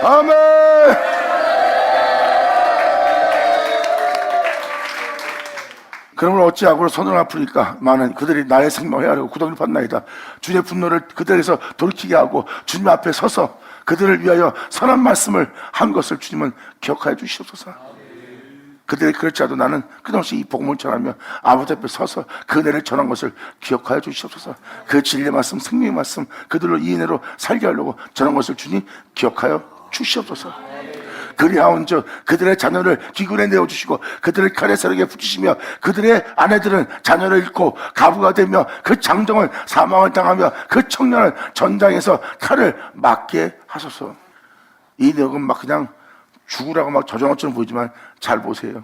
Speaker 1: 아멘. 그러면 어찌하고 손을 아프니까 많은 그들이 나의 생명을 헤아리고 구덩이를 팠나이다. 주의 분노를 그들에서 돌이키게 하고 주님 앞에 서서 그들을 위하여 선한 말씀을 한 것을 주님은 기억하여 주시옵소서. 그들이 그렇지 않아도 나는 끝없이 이 복음을 전하며 아버지 앞에 서서 그 은혜를 전한 것을 기억하여 주시옵소서. 그 진리의 말씀, 생명의 말씀 그들로 이 은혜로 살게 하려고 전한 것을 주님 기억하여 주시옵소서. 그리하온즉 그들의 자녀를 기근에 내어주시고 그들을 칼의 사력에 붙이시며 그들의 아내들은 자녀를 잃고 가부가 되며 그 장정은 사망을 당하며 그 청년은 전장에서 칼을 맞게 하소서. 이 내용은 막 그냥 죽으라고 막 저주한 것처럼 보이지만 잘 보세요.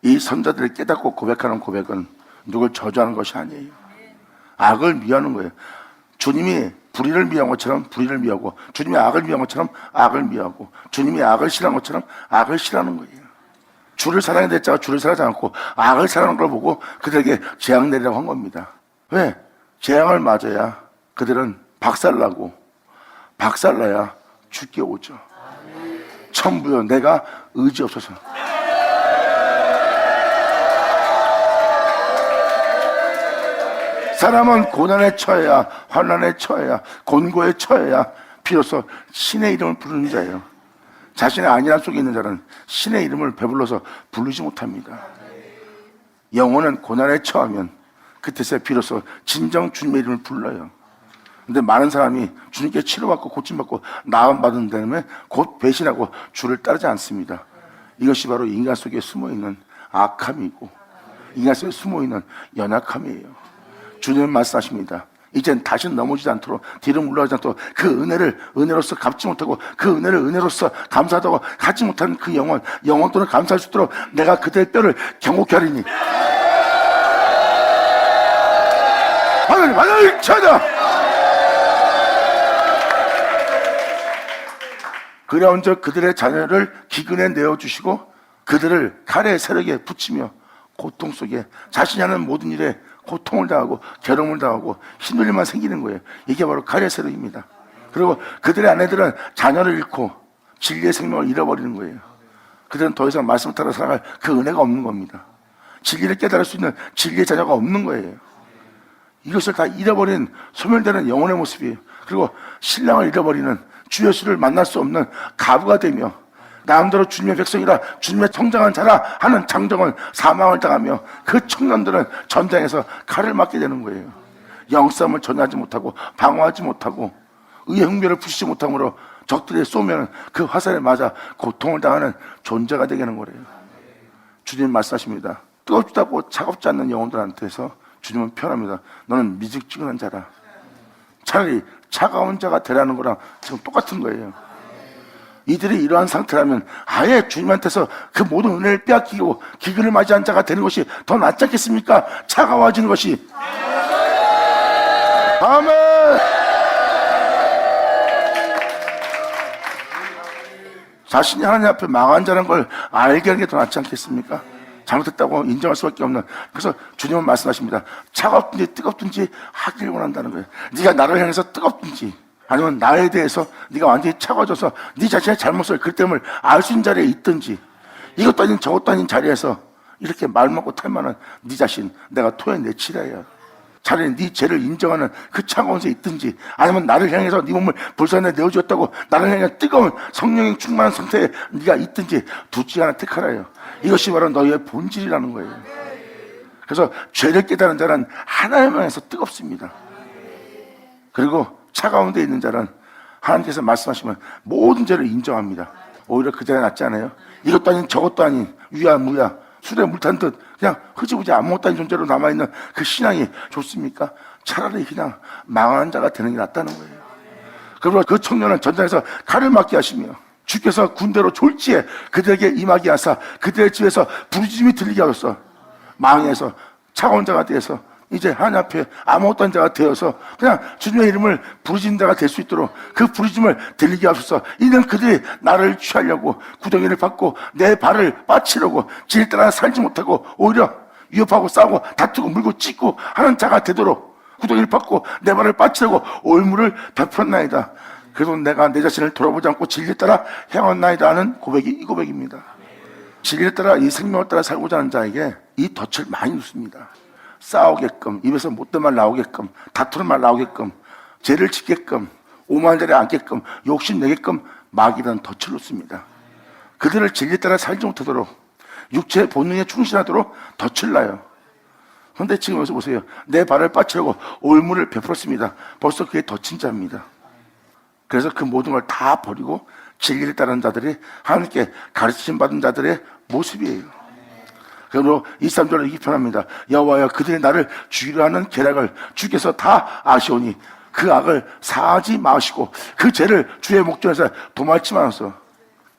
Speaker 1: 이 선자들을 깨닫고 고백하는 고백은 누굴 저주하는 것이 아니에요. 악을 미워하는 거예요. 주님이 불의를 미워한 것처럼 불의를 미워하고 주님이 악을 미워한 것처럼 악을 미워하고 주님이 악을 싫어한 것처럼 악을 싫어하는 거예요. 주를 사랑해야 될 자가 주를 사랑하지 않고 악을 사랑하는 걸 보고 그들에게 재앙 내리라고 한 겁니다. 왜? 재앙을 맞아야 그들은 박살나고 박살나야 죽게 오죠. 천부여 내가 의지 없어서 사람은 고난에 처해야 환난에 처해야 곤고에 처해야 비로소 신의 이름을 부르는 자예요. 자신의 안일함 속에 있는 자는 신의 이름을 배불러서 부르지 못합니다. 영혼은 고난에 처하면 그때서 비로소 진정 주님의 이름을 불러요. 근데 많은 사람이 주님께 치료받고 고침받고 나음받은 다음에 곧 배신하고 주를 따르지 않습니다. 이것이 바로 인간 속에 숨어있는 악함이고 인간 속에 숨어있는 연약함이에요. 주님은 말씀하십니다. 이젠 다시는 넘어지지 않도록 뒤로 물러가지 않도록 그 은혜를 은혜로서 갚지 못하고 그 은혜를 은혜로서 감사하다고 갖지 못한 그 영혼 또는 감사할 수 있도록 내가 그들의 뼈를 경고케 하리니 하나님 찾아 그래온즉 그들의 자녀를 기근에 내어주시고 그들을 칼의 세력에 붙이며 고통 속에 자신이 하는 모든 일에 고통을 당하고 괴로움을 당하고 힘들 일만 생기는 거예요. 이게 바로 칼의 세력입니다. 그리고 그들의 아내들은 자녀를 잃고 진리의 생명을 잃어버리는 거예요. 그들은 더 이상 말씀을 따라 살아갈 그 은혜가 없는 겁니다. 진리를 깨달을 수 있는 진리의 자녀가 없는 거예요. 이것을 다 잃어버린 소멸되는 영혼의 모습이에요. 그리고 신랑을 잃어버리는 주 예수를 만날 수 없는 가부가 되며 나름대로 주님의 백성이라 주님의 성장한 자라 하는 장정은 사망을 당하며 그 청년들은 전장에서 칼을 맞게 되는 거예요. 영싸움을 전하지 못하고 방어하지 못하고 의의 흥멸을 부수지 못함으로 적들이 쏘면 그 화살에 맞아 고통을 당하는 존재가 되게 하는 거래요. 주님 말씀하십니다. 뜨겁다고 차갑지 않는 영혼들한테서 주님은 표현합니다. 너는 미직지근한 자라. 차라리 차가운 자가 되라는 거랑 지금 똑같은 거예요. 이들이 이러한 상태라면 아예 주님한테서 그 모든 은혜를 빼앗기고 기근을 맞이한 자가 되는 것이 더 낫지 않겠습니까? 차가워지는 것이. 아멘. 자신이 하나님 앞에 망한 자라는 걸 알게 하는 게 더 낫지 않겠습니까? 잘못했다고 인정할 수밖에 없는. 그래서 주님은 말씀하십니다. 차갑든지 뜨겁든지 하길 원한다는 거예요. 네가 나를 향해서 뜨겁든지 아니면 나에 대해서 네가 완전히 차가워져서 네 자신의 잘못을 그 때문에 알 수 있는 자리에 있든지 이것도 아닌 저것도 아닌 자리에서 이렇게 말 먹고 탈 만한 네 자신 내가 토해내치라야. 차라리 네 죄를 인정하는 그 차가운 새 있든지, 아니면 나를 향해서 네 몸을 불쌍히 내어주었다고 나를 향해 뜨거운 성령이 충만한 상태에 네가 있든지 둘 중에 하나 택하라요. 이것이 바로 너희의 본질이라는 거예요. 그래서 죄를 깨달은 자는 하나님을 향해서 뜨겁습니다. 그리고 차가운 데 있는 자는 하나님께서 말씀하시면 모든 죄를 인정합니다. 오히려 그 자리에 낫지 않아요? 이것도 아닌 저것도 아닌 유야 무야 술에 물 탄 듯 그냥 흐지부지 아무것도 아닌 존재로 남아있는 그 신앙이 좋습니까? 차라리 그냥 망하는 자가 되는 게 낫다는 거예요. 그리고 그 청년은 전장에서 칼을 맞게 하시며 주께서 군대로 졸지에 그들에게 임하게 하사 그들의 집에서 부르짖음이 들리게 하셨어. 망해서 차가운 자가 되어서 이제 하나님 앞에 아무것도 아닌 자가 되어서 그냥 주님의 이름을 부르짖는 자가 될 수 있도록 그 부르짖음을 들리게 하소서. 이는 그들이 나를 취하려고 구덩이를 받고 내 발을 빠치려고 질 따라 살지 못하고 오히려 위협하고 싸우고 다투고 물고 찢고 하는 자가 되도록 구덩이를 받고 내 발을 빠치려고 올무를 베풀었나이다. 그래도 내가 내 자신을 돌아보지 않고 진리에 따라 행했나이다 하는 고백이 이 고백입니다. 진리에 따라 이 생명을 따라 살고자 하는 자에게 이 덫을 많이 놓습니다. 싸우게끔, 입에서 못된 말 나오게끔, 다투는 말 나오게끔, 죄를 짓게끔, 오만한 자리에 앉게끔, 욕심내게끔 마귀는 덫을 놓습니다. 그들을 진리에 따라 살지 못하도록, 육체의 본능에 충실하도록 덫을 놔요. 그런데 지금 여기서 보세요. 내 발을 빠치려고 올무를 베풀었습니다. 벌써 그게 덫인 자입니다. 그래서 그 모든 걸 다 버리고 진리를 따르는 자들이 하나님께 가르침 받은 자들의 모습이에요. 그러므로 23절을 이렇게 표현합니다. 여호와여 그들이 나를 죽이려 하는 계략을 주께서 다 아시오니 그 악을 사하지 마시고 그 죄를 주의 목전에서 도말치 말아서.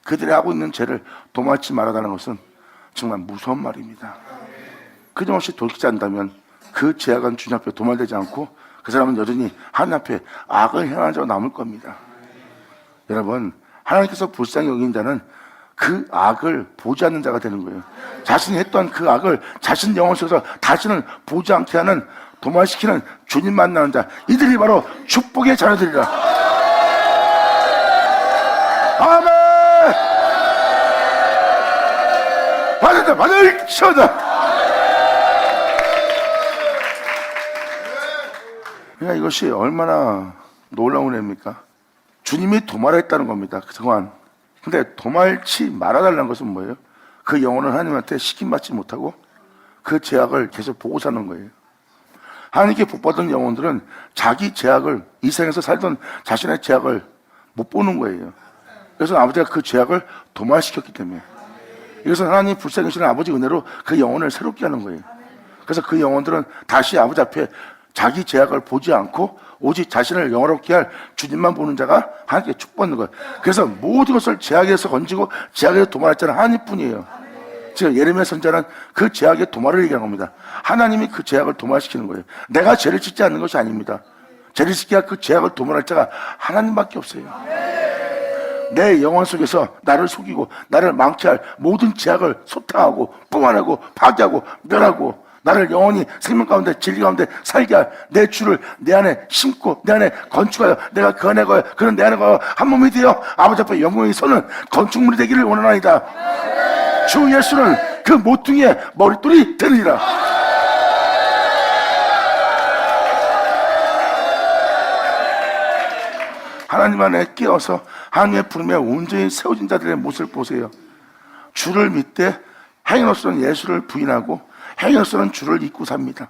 Speaker 1: 그들이 하고 있는 죄를 도말치 말아달라는 것은 정말 무서운 말입니다. 끊임없이 돌이키지 않는다면 그 죄악은 주님 앞에 도말되지 않고 그 사람은 여전히 하나님 앞에 악을 행하는 자가 남을 겁니다. 여러분, 하나님께서 불쌍히 여긴 자는 그 악을 보지 않는 자가 되는 거예요. 자신이 했던 그 악을 자신 영혼 속에서 다시는 보지 않게 하는, 도말시키는 주님 만나는 자, 이들이 바로 축복의 자녀들이라. 아멘. 받았다, 받을 치워다. 그러니까 이것이 얼마나 놀라운 애입니까? 주님이 도말했다는 겁니다. 그동안. 근데 도말치 말아달라는 것은 뭐예요? 그 영혼을 하나님한테 시킴받지 못하고 그 죄악을 계속 보고 사는 거예요. 하나님께 복받은 영혼들은 자기 죄악을, 이 생에서 살던 자신의 죄악을 못 보는 거예요. 그래서 아버지가 그 죄악을 도말시켰기 때문에. 이것은 하나님 불쌍히시는 아버지 은혜로 그 영혼을 새롭게 하는 거예요. 그래서 그 영혼들은 다시 아버지 앞에 자기 죄악을 보지 않고 오직 자신을 영화롭게 할 주님만 보는 자가 하나님께 축복받는 거예요. 그래서 모든 것을 죄악에서 건지고 죄악에서 도말했자는 하나님뿐이에요. 지금 예레미야 선지자는 그 죄악의 도말을 얘기하는 겁니다. 하나님이 그 죄악을 도말시키는 거예요. 내가 죄를 짓지 않는 것이 아닙니다. 죄를 짓게 그 죄악을 도말할 자가 하나님밖에 없어요. 내 영혼 속에서 나를 속이고 나를 망치할 모든 죄악을 소탕하고 뿜어내고 파괴하고 멸하고 나를 영원히 생명 가운데 진리 가운데 살게 할 내 주를 내 안에 심고 내 안에 건축하여 내가 그 안에 거여 그는 내 안에 거여 한 몸이 되어 아버지 앞에 영광이 서는 건축물이 되기를 원하나이다. 주 예수는 그 모퉁이의 머릿돌이 되느니라. 하나님 안에 끼어서 하나님의 부름에 온전히 세워진 자들의 모습을 보세요. 주를 믿되 행위로서는 예수를 부인하고 행위로서는 주를 잊고 삽니다.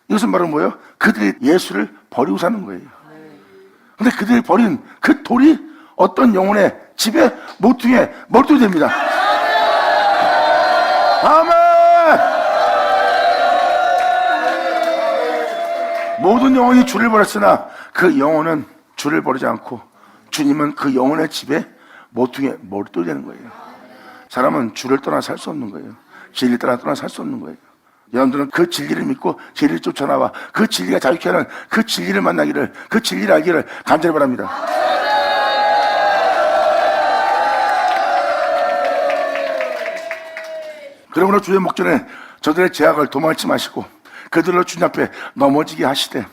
Speaker 1: 이것은 바로 뭐예요? 그들이 예수를 버리고 사는 거예요. 근데 그들이 버린 그 돌이 어떤 영혼의 집에 모퉁이에 머리돌이 됩니다. 아멘! 모든 영혼이 주를 버렸으나 그 영혼은 주를 버리지 않고 주님은 그 영혼의 집에 모퉁이에 머리돌이 되는 거예요. 사람은 주를 떠나 살 수 없는 거예요. 진리 떠나 살 수 없는 거예요. 여러분들은 그 진리를 믿고 진리를 쫓아나와 그 진리가 자유케 하는 그 진리를 만나기를, 그 진리를 알기를 간절히 바랍니다. 그러므로 주의 목전에 저들의 죄악을 도망치 마시고 그들로 주님 앞에 넘어지게 하시되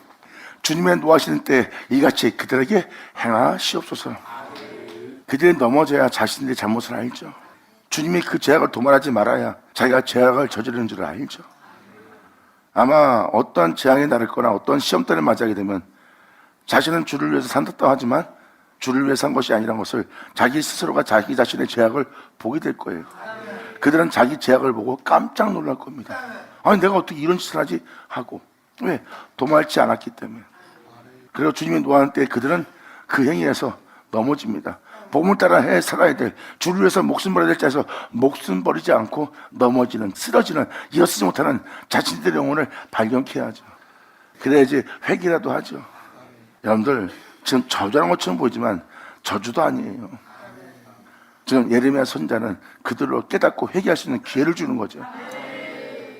Speaker 1: 주님의 노하시는 때에 이같이 그들에게 행하시옵소서. 그들이 넘어져야 자신들의 잘못을 알죠. 주님이 그 죄악을 도말하지 말아야 자기가 죄악을 저지르는 줄 알죠. 아마 어떠한 재앙이 날거나 어떤 시험대를 맞이하게 되면 자신은 주를 위해서 산다고 하지만 주를 위해서 산 것이 아니라는 것을 자기 스스로가 자기 자신의 죄악을 보게 될 거예요. 그들은 자기 죄악을 보고 깜짝 놀랄 겁니다. 아니 내가 어떻게 이런 짓을 하지? 하고. 왜? 도말지 않았기 때문에. 그리고 주님이 노하는 때 그들은 그 행위에서 넘어집니다. 복음을 따라 해 살아야 될, 주를 위해서 목숨 버려야 될 자에서 목숨 버리지 않고 넘어지는, 쓰러지는, 일어서지 못하는 자신들의 영혼을 발견케 하죠. 그래야지 회개라도 하죠. 여러분들 지금 저주하는 것처럼 보이지만 저주도 아니에요. 지금 예레미야 선자는 그들로 깨닫고 회개할 수 있는 기회를 주는 거죠.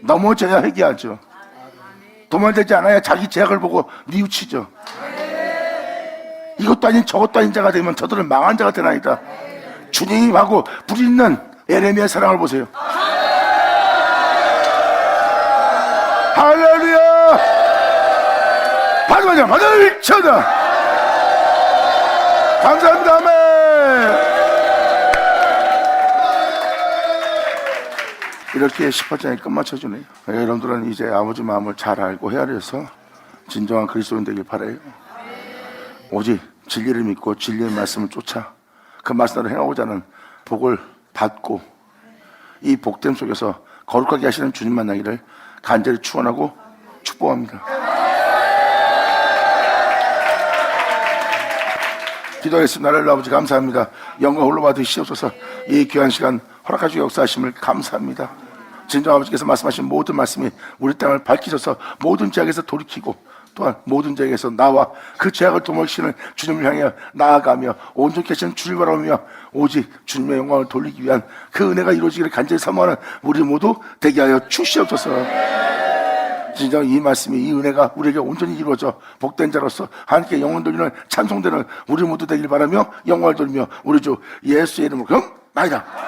Speaker 1: 넘어져야 회개하죠. 도말되지 않아야 자기 죄악을 보고 뉘우치죠. 이것도 아닌 저것도 아닌 자가 되면 저들은 망한 자가 되나이다. 주님이 하고 불이 있는 예레미야의 사랑을 보세요. 할렐루야. 받으면 받을 쳐다. 감사합니다. 아멘. 이렇게 18장에 끝마쳐주네요. 여러분들은 이제 아버지 마음을 잘 알고 헤아려서 진정한 그리스도인 되길 바라요. 오직 진리를 믿고 진리의 말씀을 쫓아 그 말씀대로 행하고자 하는 복을 받고 이 복됨 속에서 거룩하게 하시는 주님 만나기를 간절히 축원하고 축복합니다. 기도하겠습니다. 하나님 아버지 감사합니다. 영광 홀로 받으시옵소서. 이 귀한 시간 허락하시고 역사하심을 감사합니다. 진정 아버지께서 말씀하신 모든 말씀이 우리 땅을 밝히셔서 모든 죄악에서 돌이키고 또한 모든 죄악에서 나와 그 죄악을 도모하시는 주님을 향해 나아가며 온전케 하시는 주를 바라보며 오직 주님의 영광을 돌리기 위한 그 은혜가 이루어지기를 간절히 사모하는 우리 모두 되게 하여 주시옵소서. 진정 이 말씀이 이 은혜가 우리에게 온전히 이루어져 복된 자로서 하나님께 영혼 돌리는 찬송되는 우리 모두 되길 바라며 영광을 돌리며 우리 주 예수의 이름으로 나이다.